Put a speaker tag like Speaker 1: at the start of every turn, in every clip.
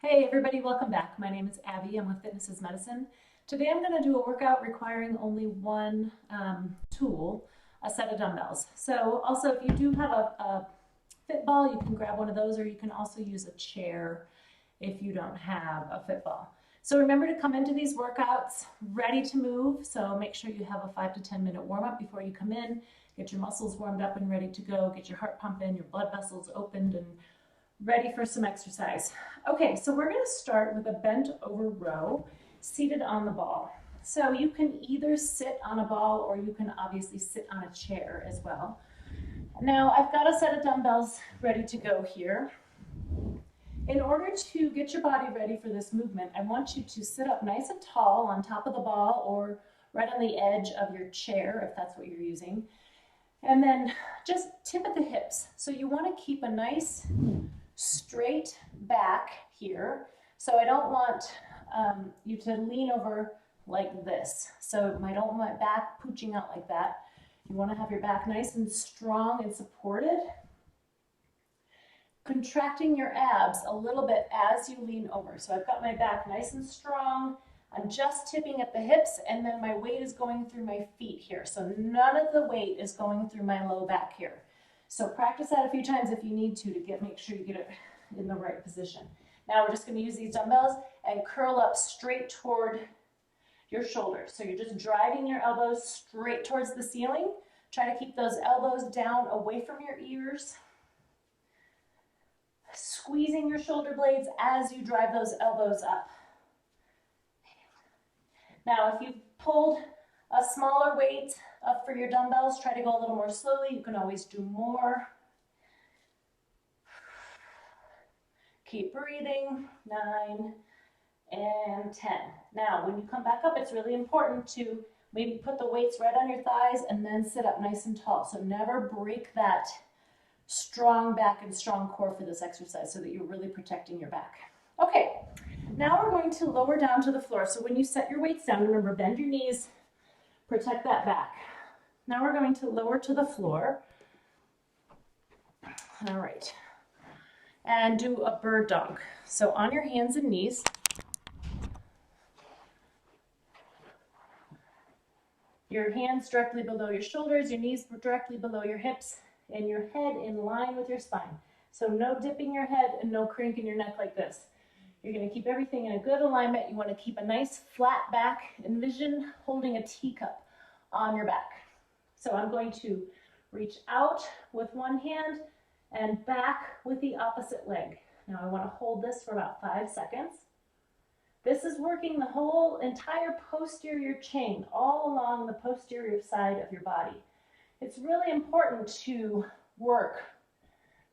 Speaker 1: Hey everybody, welcome back. My name is Abby. I'm with Fitness is Medicine. Today I'm going to do a workout requiring only one tool, a set of dumbbells. So also if you do have a fit ball, you can grab one of those, or you can also use a chair if you don't have a fit ball. So remember to come into these workouts ready to move. So make sure you have a 5 to 10 minute warm up before you come in. Get your muscles warmed up and ready to go. Get your heart pumping, your blood vessels opened and ready for some exercise. Okay, so we're going to start with a bent over row seated on the ball. So you can either sit on a ball or you can obviously sit on a chair as well. Now I've got a set of dumbbells ready to go here. In order to get your body ready for this movement, I want you to sit up nice and tall on top of the ball or right on the edge of your chair if that's what you're using. And then just tip at the hips. So you want to keep a nice straight back here. So I don't want you to lean over like this. So I don't want my back pooching out like that. You want to have your back nice and strong and supported. Contracting your abs a little bit as you lean over. So I've got my back nice and strong. I'm just tipping at the hips, and then my weight is going through my feet here. So none of the weight is going through my low back here. So practice that a few times if you need to make sure you get it in the right position. Now we're just going to use these dumbbells and curl up straight toward your shoulders. So you're just driving your elbows straight towards the ceiling. Try to keep those elbows down away from your ears. Squeezing your shoulder blades as you drive those elbows up. Now, if you've pulled a smaller weight up for your dumbbells, try to go a little more slowly. You can always do more. Keep breathing. 9 and 10. Now, when you come back up, it's really important to maybe put the weights right on your thighs and then sit up nice and tall. So never break that strong back and strong core for this exercise so that you're really protecting your back. Okay, now we're going to lower down to the floor. So when you set your weights down, remember, bend your knees, protect that back. Now we're going to lower to the floor. All right, and do a bird dog. So on your hands and knees. Your hands directly below your shoulders, your knees directly below your hips, and your head in line with your spine. So no dipping your head and no cranking your neck like this. You're going to keep everything in a good alignment. You want to keep a nice flat back. Envision holding a teacup on your back. So I'm going to reach out with one hand and back with the opposite leg. Now I want to hold this for about 5 seconds. This is working the whole entire posterior chain all along the posterior side of your body. It's really important to work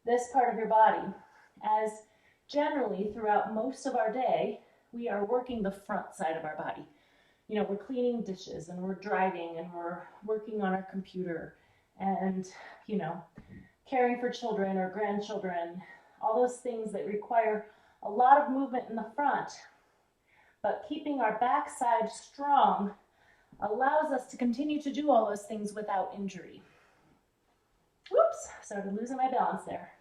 Speaker 1: this part of your body, as generally throughout most of our day, we are working the front side of our body. You know, we're cleaning dishes and we're driving and we're working on our computer and, you know, caring for children or grandchildren, all those things that require a lot of movement in the front. But keeping our backside strong allows us to continue to do all those things without injury. Whoops, started losing my balance there.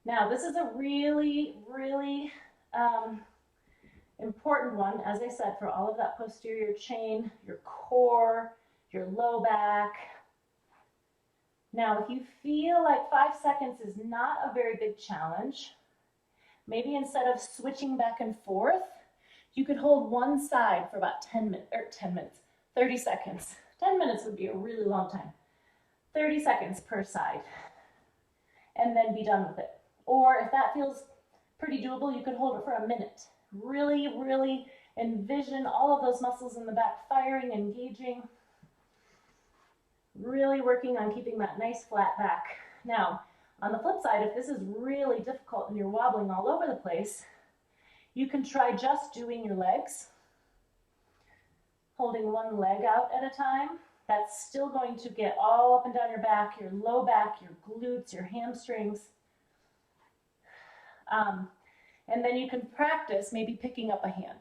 Speaker 1: Now, this is a really, really important one, as I said, for all of that posterior chain, your core, your low back. Now, if you feel like 5 seconds is not a very big challenge, maybe instead of switching back and forth, you could hold one side for about 30 seconds. 10 minutes would be a really long time. 30 seconds per side, and then be done with it. Or if that feels pretty doable, you could hold it for a minute. Really, really envision all of those muscles in the back firing, engaging, really working on keeping that nice flat back. Now, on the flip side, if this is really difficult and you're wobbling all over the place, you can try just doing your legs, holding one leg out at a time. That's still going to get all up and down your back, your low back, your glutes, your hamstrings. And then you can practice maybe picking up a hand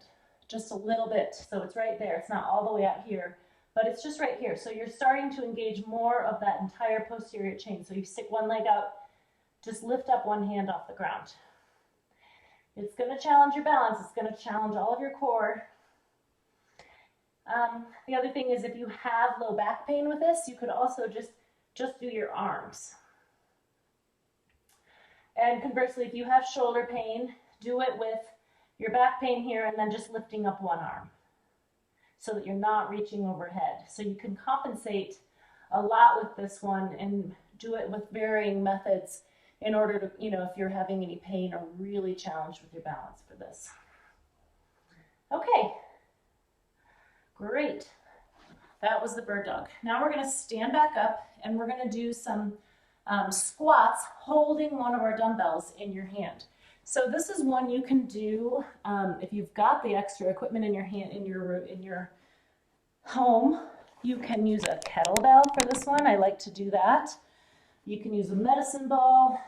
Speaker 1: just a little bit. So it's right there. It's not all the way out here, but it's just right here. So you're starting to engage more of that entire posterior chain. So you stick one leg out, just lift up one hand off the ground. It's going to challenge your balance. It's going to challenge all of your core. The other thing is if you have low back pain with this, you could also just do your arms. And conversely, if you have shoulder pain, do it with your back pain here and then just lifting up one arm so that you're not reaching overhead. So you can compensate a lot with this one and do it with varying methods in order to, if you're having any pain or really challenged with your balance for this. Okay, great. That was the bird dog. Now we're going to stand back up and we're going to do some squats holding one of our dumbbells in your hand. So this is one you can do if you've got the extra equipment in your hand in your home. You can use a kettlebell for this one. I like to do that. You can use a medicine ball.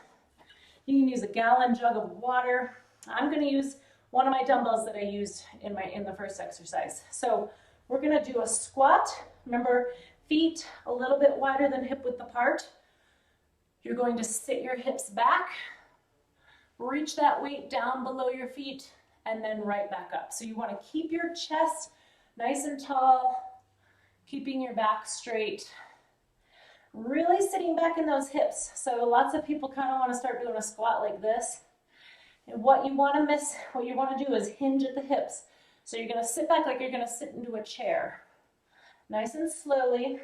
Speaker 1: You can use a gallon jug of water. I'm going to use one of my dumbbells that I used in the first exercise. So we're going to do a squat. Remember, feet a little bit wider than hip width apart. You're going to sit your hips back, reach that weight down below your feet, and then right back up. So you want to keep your chest nice and tall, keeping your back straight. Really sitting back in those hips. So lots of people kind of want to start doing a squat like this. And what you want to do is hinge at the hips. So you're going to sit back like you're going to sit into a chair. Nice and slowly.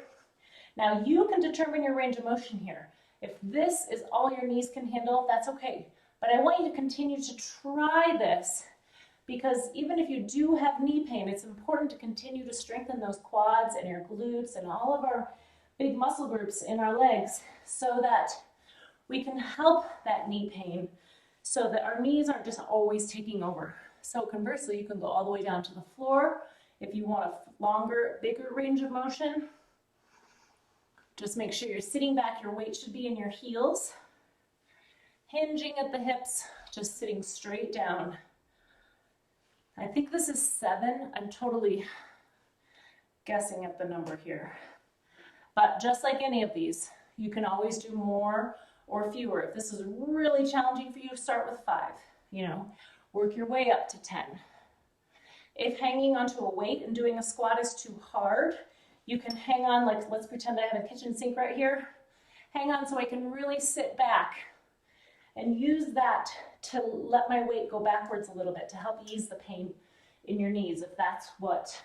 Speaker 1: Now you can determine your range of motion here. If this is all your knees can handle, that's okay. But I want you to continue to try this because even if you do have knee pain, it's important to continue to strengthen those quads and your glutes and all of our big muscle groups in our legs so that we can help that knee pain so that our knees aren't just always taking over. So conversely, you can go all the way down to the floor if you want a longer, bigger range of motion. Just make sure you're sitting back. Your weight should be in your heels. Hinging at the hips, just sitting straight down. I think this is 7. I'm totally guessing at the number here. But just like any of these, you can always do more or fewer. If this is really challenging for you, start with 5. Work your way up to 10. If hanging onto a weight and doing a squat is too hard, you can hang on, like let's pretend I have a kitchen sink right here. Hang on so I can really sit back and use that to let my weight go backwards a little bit to help ease the pain in your knees if that's what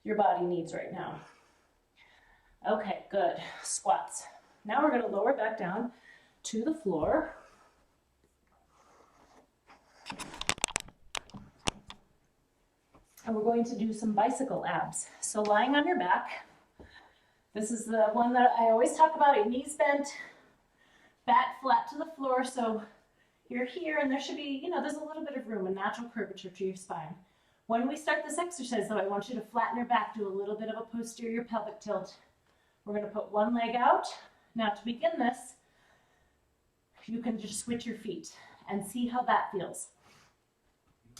Speaker 1: your body needs right now. Okay, good. Squats. Now we're going to lower back down to the floor. And we're going to do some bicycle abs. So lying on your back, this is the one that I always talk about, your knees bent, back flat to the floor. So you're here and there should be, there's a little bit of room, a natural curvature to your spine. When we start this exercise though, I want you to flatten your back, do a little bit of a posterior pelvic tilt. We're going to put one leg out. Now to begin this, you can just switch your feet and see how that feels.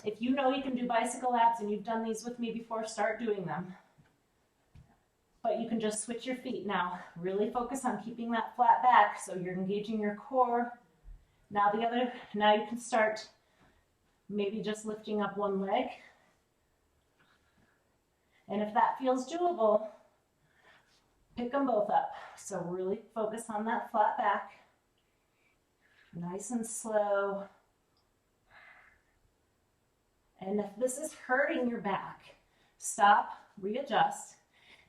Speaker 1: If you know you can do bicycle abs and you've done these with me before, start doing them. But you can just switch your feet now. Really focus on keeping that flat back so you're engaging your core. Now you can start maybe just lifting up one leg. And if that feels doable, pick them both up. So really focus on that flat back. Nice and slow. And if this is hurting your back, stop, readjust.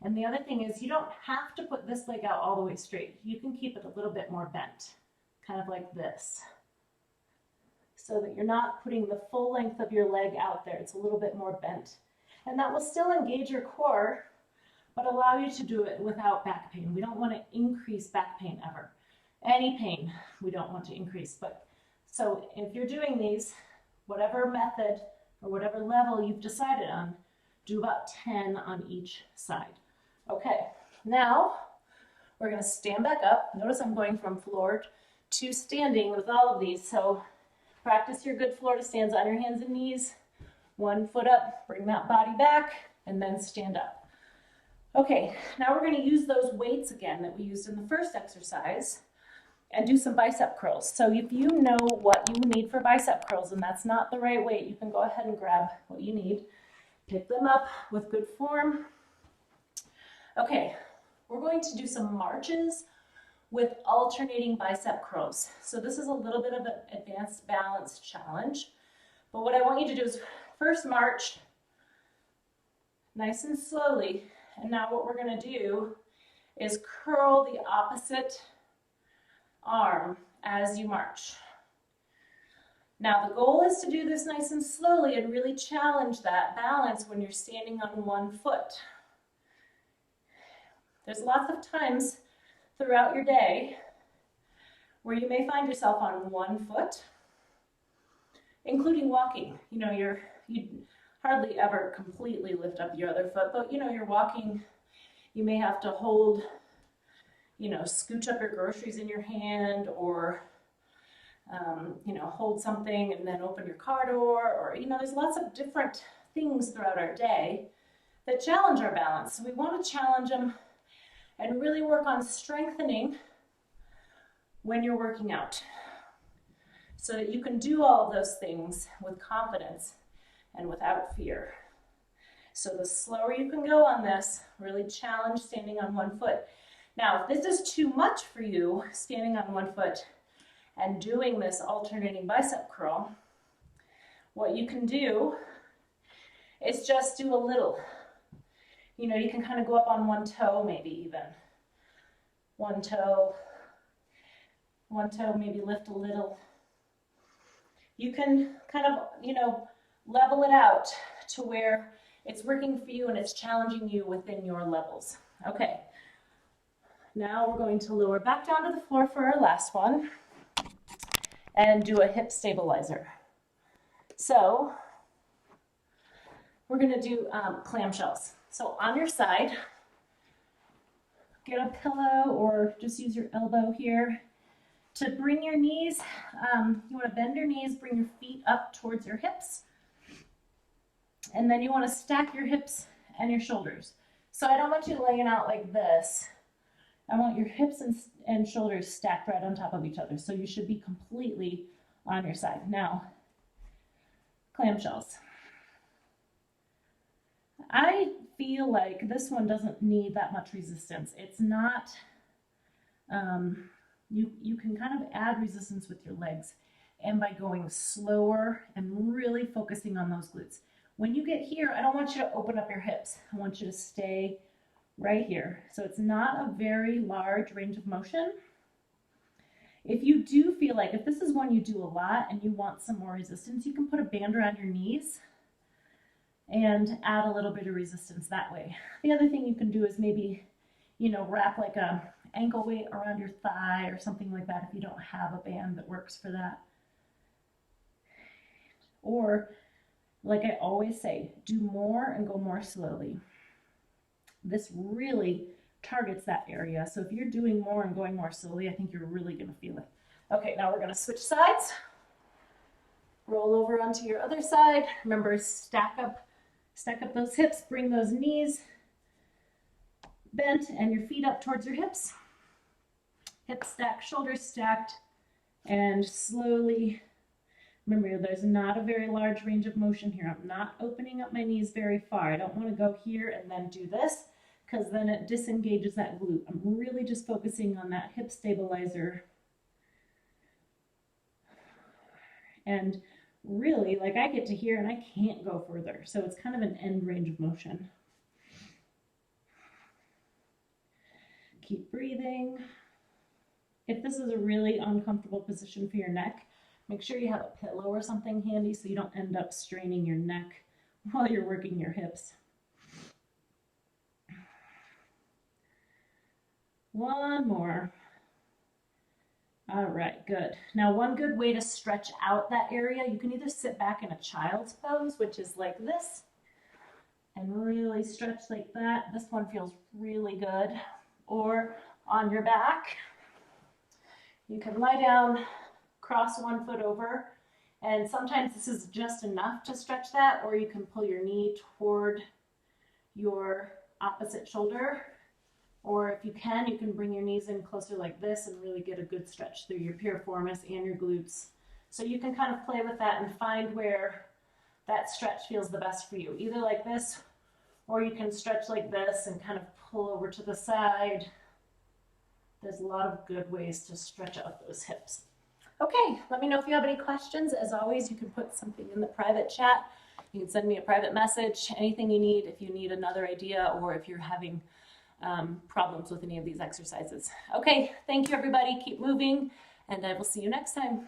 Speaker 1: And the other thing is you don't have to put this leg out all the way straight. You can keep it a little bit more bent, kind of like this, so that you're not putting the full length of your leg out there. It's a little bit more bent. And that will still engage your core, but allow you to do it without back pain. We don't want to increase back pain ever. Any pain we don't want to increase. But so if you're doing these, whatever method or whatever level you've decided on, do about 10 on each side. Okay, now we're going to stand back up. Notice I'm going from floor to standing with all of these. So practice your good floor to stands on your hands and knees. One foot up, bring that body back, and then stand up. Okay, now we're going to use those weights again that we used in the first exercise. and do some bicep curls. So if you know what you need for bicep curls and that's not the right weight, you can go ahead and grab what you need. Pick them up with good form. Okay, we're going to do some marches with alternating bicep curls. So this is a little bit of an advanced balance challenge. But what I want you to do is first march nice and slowly. And now what we're going to do is curl the opposite arm as you march. Now the goal is to do this nice and slowly and really challenge that balance when you're standing on one foot. There's lots of times throughout your day where you may find yourself on one foot, including walking. You know, you hardly ever completely lift up your other foot, but you know, you're walking, you may have to hold, you know, scooch up your groceries in your hand, or, you know, hold something and then open your car door, or, you know, there's lots of different things throughout our day that challenge our balance. So we want to challenge them and really work on strengthening when you're working out so that you can do all of those things with confidence and without fear. So the slower you can go on this, really challenge standing on one foot. Now, if this is too much for you, standing on one foot and doing this alternating bicep curl, what you can do is just do a little. You know, you can kind of go up on one toe, maybe even. One toe, maybe lift a little. You can kind of, you know, level it out to where it's working for you and it's challenging you within your levels. Okay. Now we're going to lower back down to the floor for our last one and do a hip stabilizer. So we're going to do clamshells. So on your side, get a pillow or just use your elbow here to bring your knees. You want to bend your knees, bring your feet up towards your hips. And then you want to stack your hips and your shoulders. So I don't want you laying out like this. I want your hips and shoulders stacked right on top of each other. So you should be completely on your side. Now, clamshells. I feel like this one doesn't need that much resistance. It's not, you can kind of add resistance with your legs and by going slower and really focusing on those glutes. When you get here, I don't want you to open up your hips. I want you to stay right here. So it's not a very large range of motion. If you do feel like, if this is one you do a lot and you want some more resistance, you can put a band around your knees and add a little bit of resistance that way. The other thing you can do is maybe, you know, wrap like a ankle weight around your thigh or something like that if you don't have a band that works for that. Or, like I always say, do more and go more slowly. This really targets that area. So if you're doing more and going more slowly, I think you're really going to feel it. Okay, now we're going to switch sides. Roll over onto your other side. Remember, stack up those hips, bring those knees bent and your feet up towards your hips. Hips stacked, shoulders stacked, and slowly, remember, there's not a very large range of motion here. I'm not opening up my knees very far. I don't want to go here and then do this because then it disengages that glute. I'm really just focusing on that hip stabilizer. And really, like I get to here and I can't go further. So it's kind of an end range of motion. Keep breathing. If this is a really uncomfortable position for your neck, make sure you have a pillow or something handy so you don't end up straining your neck while you're working your hips. One more. All right, good. Now, one good way to stretch out that area, you can either sit back in a child's pose, which is like this, and really stretch like that. This one feels really good. Or on your back, you can lie down, cross one foot over, and sometimes this is just enough to stretch that, or you can pull your knee toward your opposite shoulder Or if you can bring your knees in closer like this and really get a good stretch through your piriformis and your glutes. So you can kind of play with that and find where that stretch feels the best for you, either like this, or you can stretch like this and kind of pull over to the side. There's a lot of good ways to stretch out those hips. Okay, let me know if you have any questions. As always, you can put something in the private chat. You can send me a private message, anything you need, if you need another idea or if you're having problems with any of these exercises. Okay, thank you everybody. Keep moving, and I will see you next time.